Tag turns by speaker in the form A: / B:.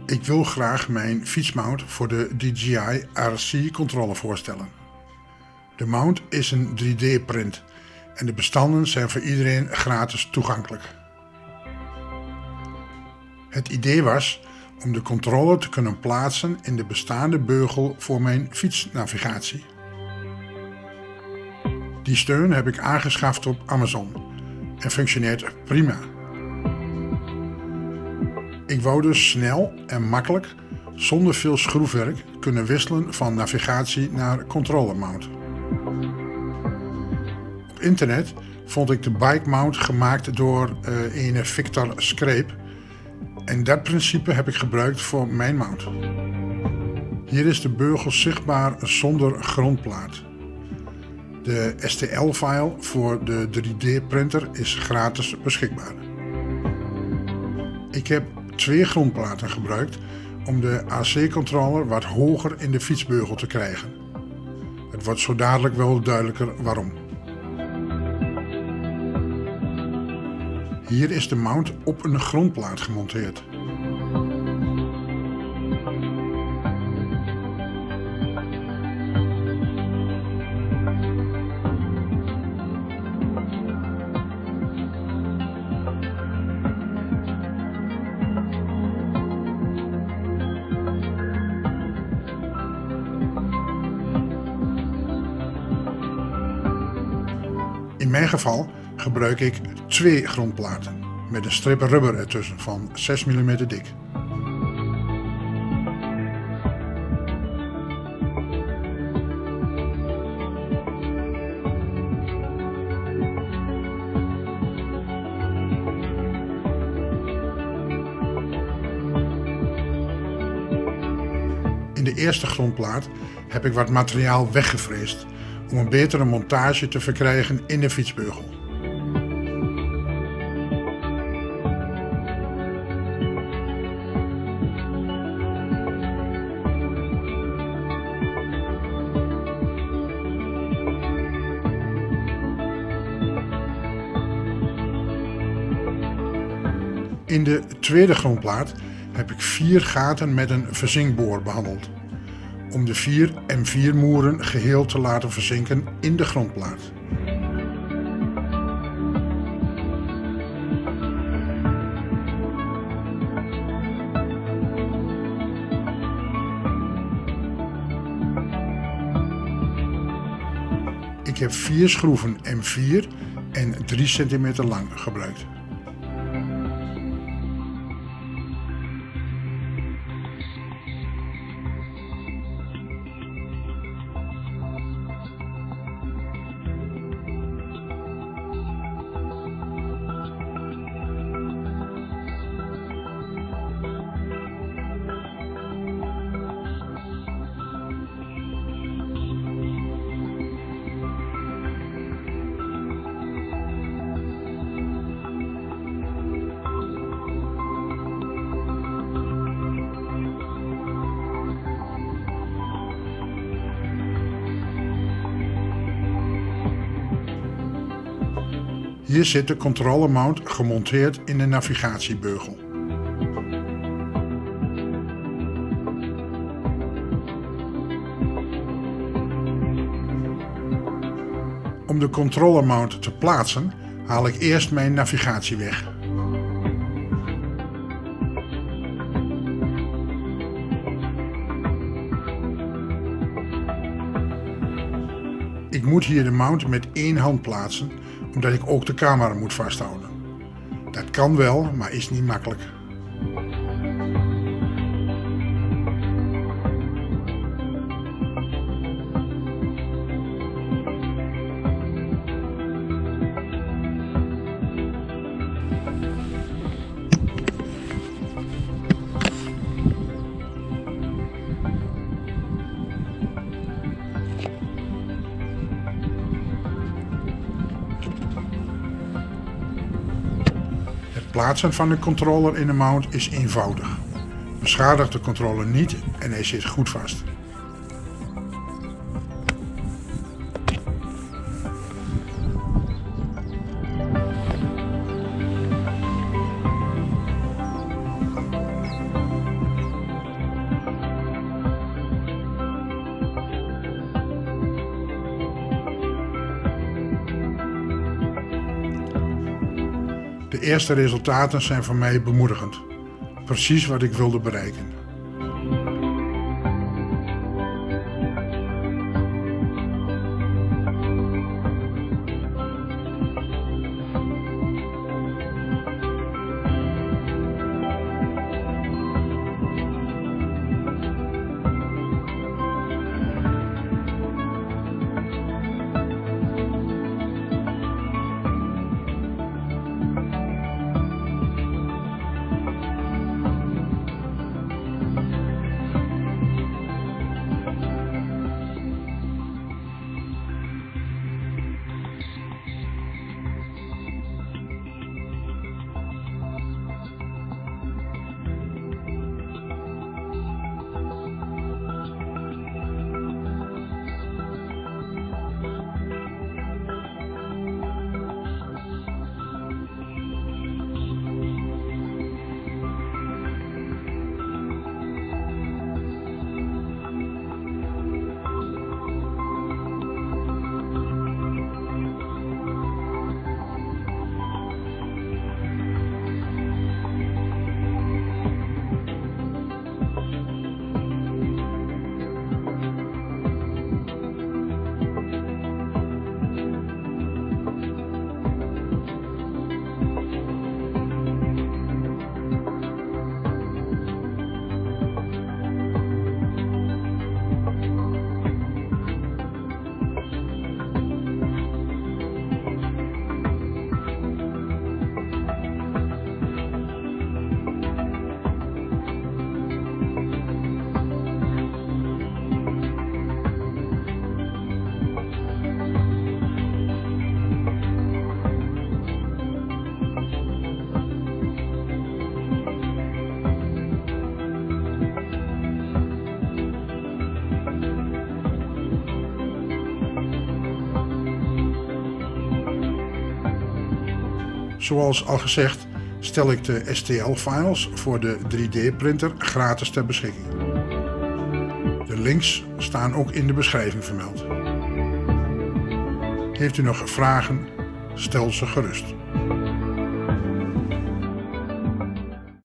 A: Ik wil graag mijn fietsmount voor de DJI RC controller voorstellen. De mount is een 3D-print en de bestanden zijn voor iedereen gratis toegankelijk. Het idee was om de controller te kunnen plaatsen in de bestaande beugel voor mijn fietsnavigatie. Die steun heb ik aangeschaft op Amazon en functioneert prima. Ik wou dus snel en makkelijk, zonder veel schroefwerk, kunnen wisselen van navigatie naar controller mount. Op internet vond ik de bike mount gemaakt door ene Victor Scrape en dat principe heb ik gebruikt voor mijn mount. Hier is de beugel zichtbaar zonder grondplaat. De STL-file voor de 3D-printer is gratis beschikbaar. Ik heb 2 grondplaten gebruikt om de AC-controller wat hoger in de fietsbeugel te krijgen. Het wordt zo dadelijk wel duidelijker waarom. Hier is de mount op een grondplaat gemonteerd. In mijn geval gebruik ik 2 grondplaten met een strip rubber ertussen van 6 mm dik. In de eerste grondplaat heb ik wat materiaal weggevreesd om een betere montage te verkrijgen in de fietsbeugel. In de tweede grondplaat heb ik 4 gaten met een verzinkboor behandeld, om de 4 M4 moeren geheel te laten verzinken in de grondplaat. Ik heb 4 schroeven M4 en 3 cm lang gebruikt. Hier zit de controller mount gemonteerd in de navigatiebeugel. Om de controller mount te plaatsen haal ik eerst mijn navigatie weg. Ik moet hier de mount met 1 hand plaatsen, omdat ik ook de camera moet vasthouden. Dat kan wel, maar is niet makkelijk. Het plaatsen van de controller in de mount is eenvoudig. Beschadigt de controller niet en hij zit goed vast. eerste resultaten zijn voor mij bemoedigend. Precies wat ik wilde bereiken. Zoals al gezegd stel ik de STL-files voor de 3D-printer gratis ter beschikking. De links staan ook in de beschrijving vermeld. Heeft u nog vragen? Stel ze gerust.